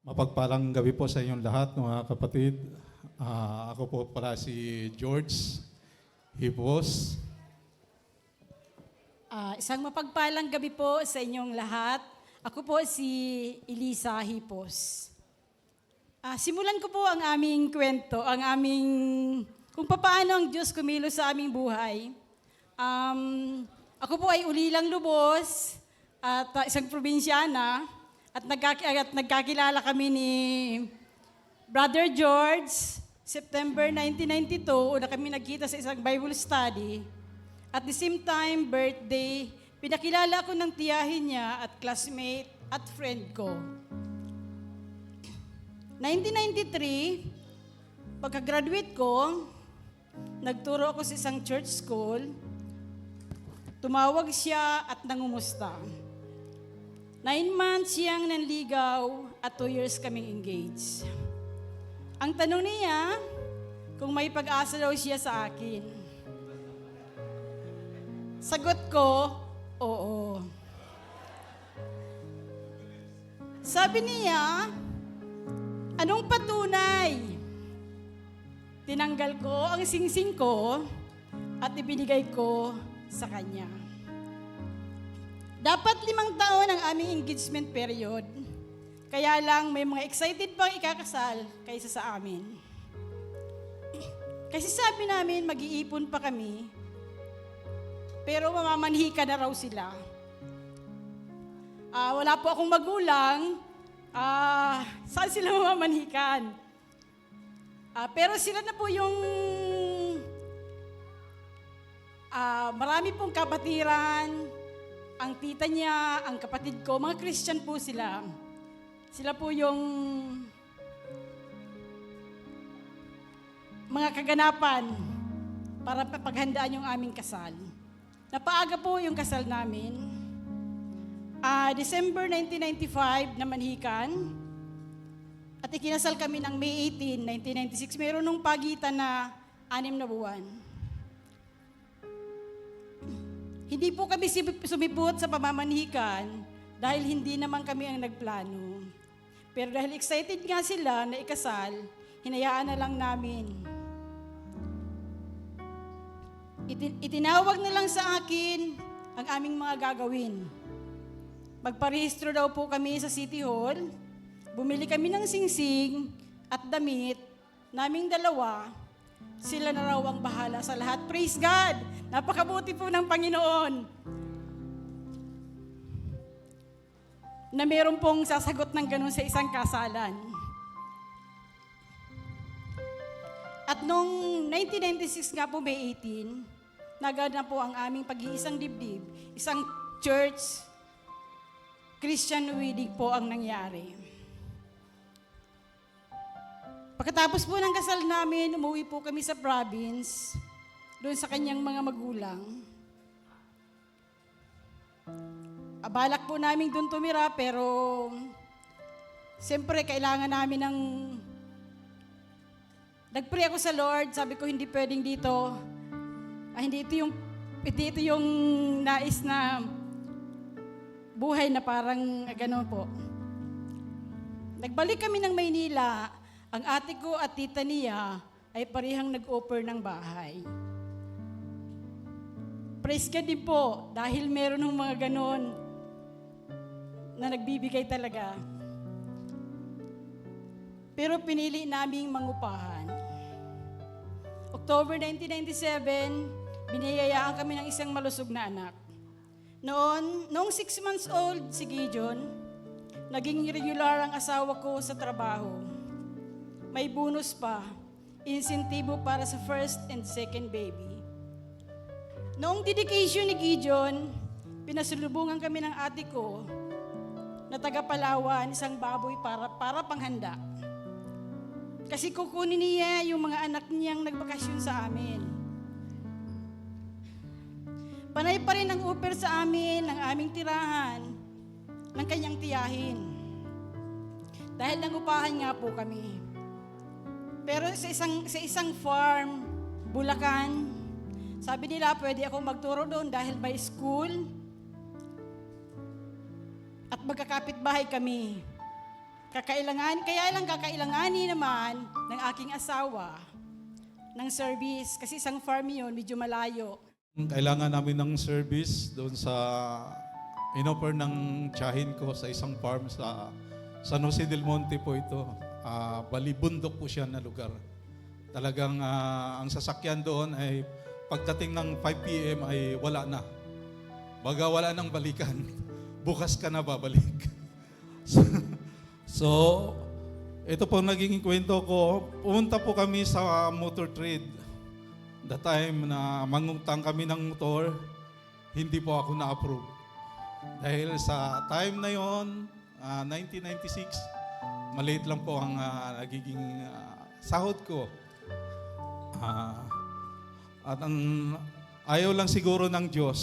Mapagpalang gabi po sa inyong lahat, mga kapatid. Ako po pala si George Hipos. Isang mapagpalang gabi po sa inyong lahat. Ako po si Elisa Hipos. Simulan ko po ang aming kwento, kung paano ang Diyos kumilos sa aming buhay. Ako po ay ulilang lubos at isang probinsyana at nagkakilala kami ni Brother George, September 1992, una kami nagkita sa isang Bible study. At the same time, birthday, pinakilala ko ng tiyahin niya at classmate at friend ko. 1993, pagka-graduate ko, nagturo ako sa isang church school. Tumawag siya at nangumusta. 9 months siyang nanligaw at 2 years kaming engaged. Ang tanong niya, kung may pag-asa daw siya sa akin. Sagot ko, oo. Sabi niya, anong patunay? Tinanggal ko ang singsing ko at ibinigay ko sa kanya. Dapat 5 taon ang aming engagement period. Kaya lang may mga excited pang ikakasal kaysa sa amin. Kasi sabi namin mag-iipon pa kami, pero mamamanhika na raw sila. Wala po akong magulang, saan sila mamamanhikan? Pero sila na po yung marami pong kapatiran. Ang tita niya, ang kapatid ko, mga Christian po sila. Sila po yung mga kaganapan para paghandaan yung aming kasal. Napaaga po yung kasal namin. December 1995 na manhikan. At ikinasal kami ng May 18, 1996. Meron nung pagitan na 6 na buwan. Hindi po kami sumipot sa pamamanhikan dahil hindi naman kami ang nagplano. Pero dahil excited nga sila na ikasal, hinayaan na lang namin. Itinawag na lang sa akin ang aming mga gagawin. Magparehistro daw po kami sa City Hall, bumili kami ng singsing at damit, naming dalawa, sila na raw ang bahala sa lahat. Praise God! Napakabuti po ng Panginoon na meron pong sasagot ng ganun sa isang kasalan. At noong 1996 nga po, May 18, naganap po ang aming pag-iisang dibdib. Isang church, Christian wedding po ang nangyari. Pagkatapos po ng kasal namin, umuwi po kami sa province, doon sa kanyang mga magulang. Balak po namin doon tumira, pero siyempre kailangan namin ng... Nag-pray ako sa Lord, sabi ko hindi pwedeng dito. Hindi ito yung nais na buhay na parang gano'n po. Nagbalik kami ng Maynila. Ang ate ko at tita niya ay parehang nag-offer ng bahay. Praise God din po, dahil meron ng mga ganon na nagbibigay talaga. Pero pinili naming mangupahan. October 1997, biniyayaan kami ng isang malusog na anak. Noong 6 months old si Gideon, naging regular ang asawa ko sa trabaho. May bonus pa, insentibo para sa first and second baby. Noong dedication ni Gideon, pinasulubungan kami ng ate ko na taga Palawan, isang baboy para panghanda. Kasi kukunin niya yung mga anak niyang nagbakasyon sa amin. Panay pa rin ang offer sa amin ng aming tirahan ng kanyang tiyahin. Dahil nangupahan nga po kami. Pero sa isang farm, Bulacan, sabi nila pwede akong magturo doon dahil may school at magkakapit bahay kami. kakailanganin naman ng aking asawa ng service kasi isang farm yun, medyo malayo. Kailangan namin ng service doon sa inoffer ng tiyahin ko sa isang farm sa San Jose del Monte po ito. Bali, bundok po siya na lugar. Talagang ang sasakyan doon ay pagdating ng 5 p.m. ay wala na. Baga wala nang balikan. Bukas ka na babalik. So, ito po naging kwento ko. Pumunta po kami sa motor trade. The time na mangutang kami ng motor, hindi po ako na-approve. Dahil sa time na yon, 1996, maliit lang po ang nagiging sahod ko. At ang ayaw lang siguro ng Diyos,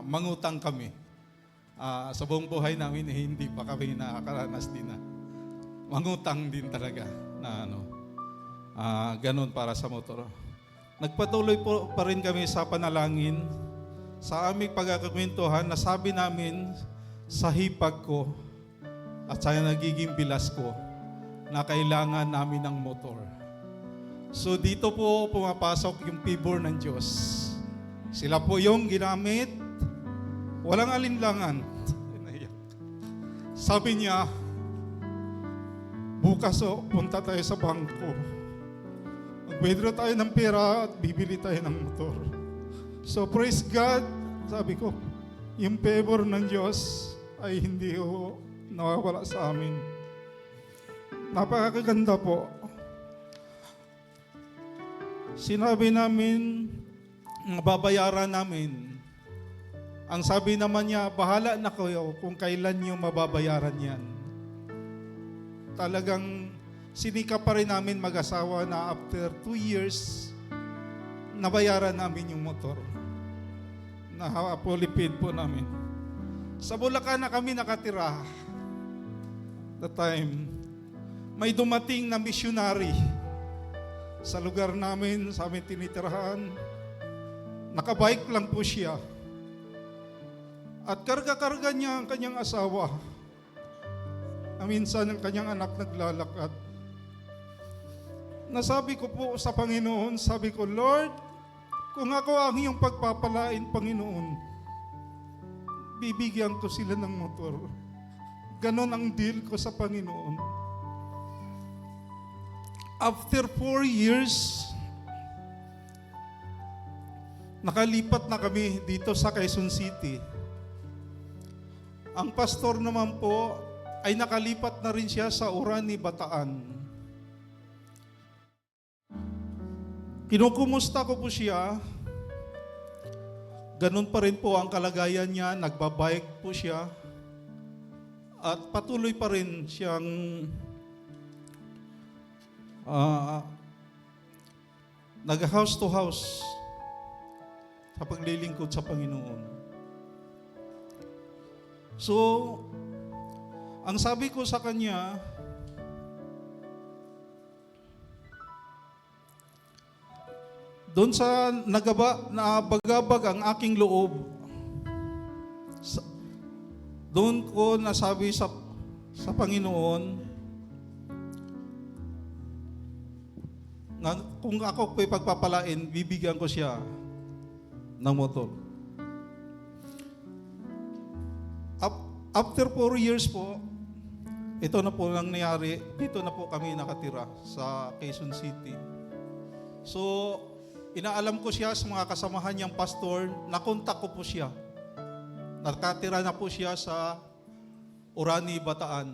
mangutang kami. Sa buong buhay namin, hindi pa kami nakakaranas din na mangutang din talaga na ganun para sa motor. Nagpatuloy po pa rin kami sa panalangin. Sa aming pagkakakwentuhan, nasabi namin sa hipag ko at sa nagiging bilas ko na kailangan namin ng motor. So dito po pumapasok yung favor ng Diyos. Sila po yung ginamit, walang alinlangan. Sabi niya, bukas punta tayo sa bangko. Mag-withdraw tayo ng pera at bibili tayo ng motor. So praise God, sabi ko, yung favor ng Diyos ay hindi nawawala sa amin. Napakaganda po. Sinabi namin, babayaran namin. Ang sabi naman niya, bahala na kayo kung kailan niyo mababayaran yan. Talagang sinika pa rin namin mag-asawa na after 2 years, nabayaran namin yung motor. Fully paid po namin. Sa Bulacan na kami nakatira. That time, may dumating na missionary sa lugar namin, sa aming tinitirahan. Nakabike lang po siya. At karga-karga niya ang kanyang asawa. Minsan ang kanyang anak naglalakad. Nasabi ko po sa Panginoon, sabi ko, Lord, kung ako ang iyong pagpapalain, Panginoon, bibigyan ko sila ng motor. Ganon ang deal ko sa Panginoon. After 4 years, nakalipat na kami dito sa Quezon City. Ang pastor naman po ay nakalipat na rin siya sa Orani, Bataan. Kinukumusta ko po siya. Ganun pa rin po ang kalagayan niya. Nagbabike po siya. At patuloy pa rin siyang nag-house to house sa paglilingkod sa Panginoon. So, ang sabi ko sa kanya, doon sa nabagabag ang aking loob, doon ko nasabi sa Panginoon, kung ako ko'y pagpapalain, bibigyan ko siya ng motor. After 4 years po, ito na po lang nangyari, dito na po kami nakatira sa Quezon City. So, inaalam ko siya sa mga kasamahan niyang pastor, nakontak ko po siya. Nakatira na po siya sa Orani, Bataan.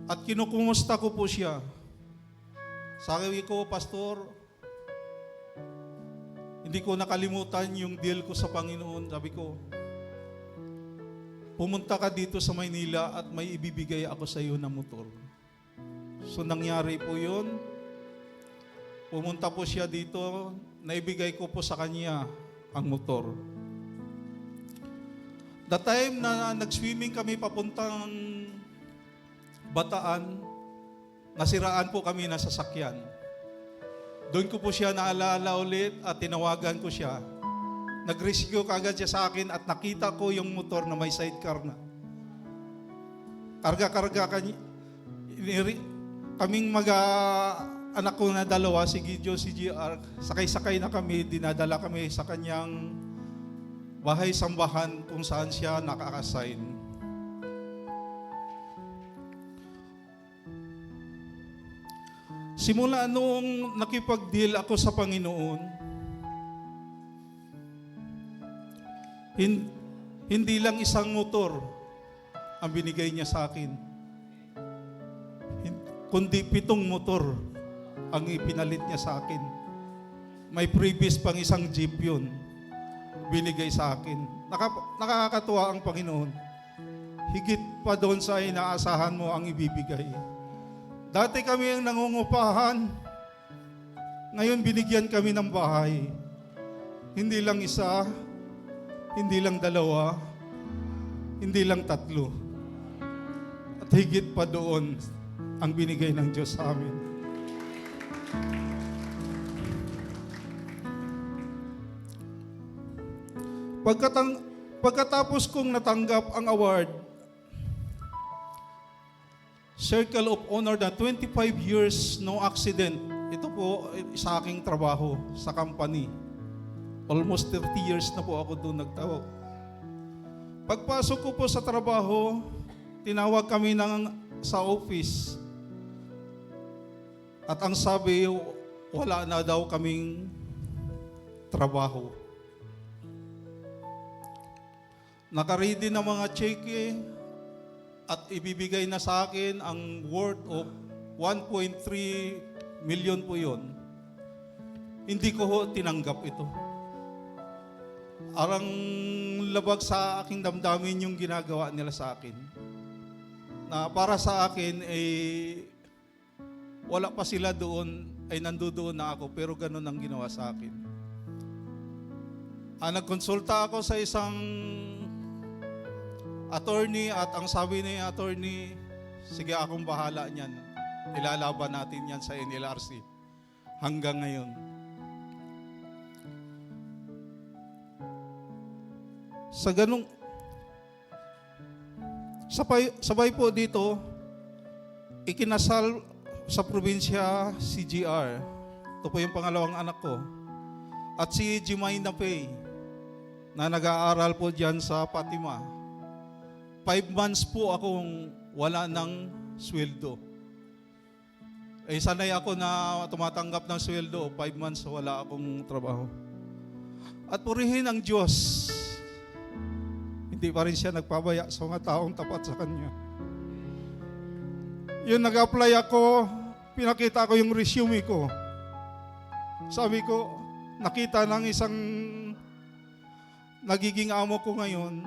At kinukumusta ko po siya. Sabi ko, Pastor, hindi ko nakalimutan yung deal ko sa Panginoon. Sabi ko, pumunta ka dito sa Maynila at may ibibigay ako sa iyo na motor. So nangyari po yun. Pumunta po siya dito, naibigay ko po sa kanya ang motor. The time na nag-swimming kami papuntang Bataan, nasiraan po kami na sasakyan. Doon ko po siya naalala ulit at tinawagan ko siya. Nag-rescue kagad siya sa akin at nakita ko yung motor na may sidecar na. karga-karga kaming anak ko na dalawa, si Gideon, si GR, sakay-sakay na kami, dinadala kami sa kanyang bahay-sambahan kung saan siya naka-assign. Simula noong nakipag-deal ako sa Panginoon, hindi lang isang motor ang binigay niya sa akin, kundi 7 motor ang ipinalit niya sa akin. May previous pang isang jeep yun, binigay sa akin. Nakakatuwa ang Panginoon. Higit pa doon sa inaasahan mo ang ibibigay. Dati kami ang nangungupahan, ngayon binigyan kami ng bahay. Hindi lang isa, hindi lang 2, hindi lang 3. At higit pa doon ang binigay ng Diyos sa amin. Pagkatapos kong natanggap ang award, Circle of Honor na 25 years no accident. Ito po sa aking trabaho sa company. Almost 30 years na po ako doon nagtawag. Pagpasok ko po sa trabaho, tinawag kami sa office. At ang sabi, wala na daw kaming trabaho. Nakaready na mga cheque at ibibigay na sa akin ang worth of 1.3 million po yun. Hindi ko ho tinanggap ito. Arang labag sa aking damdamin yung ginagawa nila sa akin. Na para sa akin, wala pa sila doon, ay nandoon na ako, pero ganun ang ginawa sa akin. Nagkonsulta ako sa isang attorney at ang sabi ni attorney, sige akong bahala niyan. Ilalaban natin yan sa NLRC. Hanggang ngayon. Sa ganung sabay po dito, ikinasal sa probinsya si GR. Ito po yung pangalawang anak ko. At si Jimaina Pay na nag-aaral po dyan sa Fatima. 5 months po akong wala ng sweldo. Sanay ako na tumatanggap ng sweldo. 5 months wala akong trabaho. At purihin ang Diyos. Hindi pa rin siya nagpabaya sa mga taong tapat sa Kanya. Yun, nag-apply ako, pinakita ko yung resume ko. Sabi ko, nakita ng isang nagiging amo ko ngayon,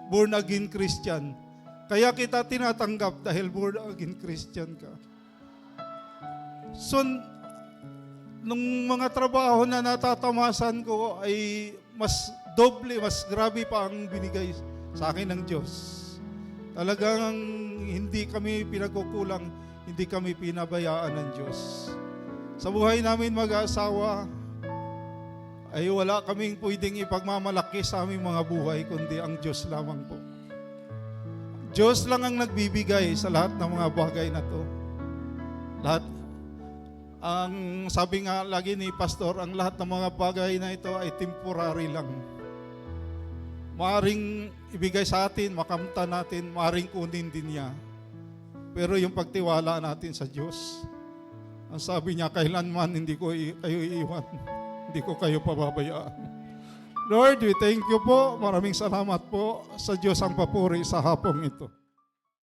born again Christian. Kaya kita tinatanggap dahil born again Christian ka. So, nung mga trabaho na natatamasan ko ay mas doble, mas grabe pa ang binigay sa akin ng Diyos. Talagang hindi kami pinagkukulang, hindi kami pinabayaan ng Diyos. Sa buhay namin mag-asawa, ay wala kaming pwedeng ipagmamalaki sa aming mga buhay, kundi ang Diyos lamang po. Diyos lang ang nagbibigay sa lahat ng mga bagay na to. Lahat, ang sabi nga lagi ni Pastor, ang lahat ng mga bagay na ito ay temporary lang. Maaring ibigay sa atin, makamta natin, maaring kunin din niya. Pero yung pagtiwala natin sa Diyos, ang sabi niya, kailanman hindi ko kayo iiwan. Hindi ko kayo pababayaan. Lord, we thank you po. Maraming salamat po sa Diyos ang papuri sa hapong ito.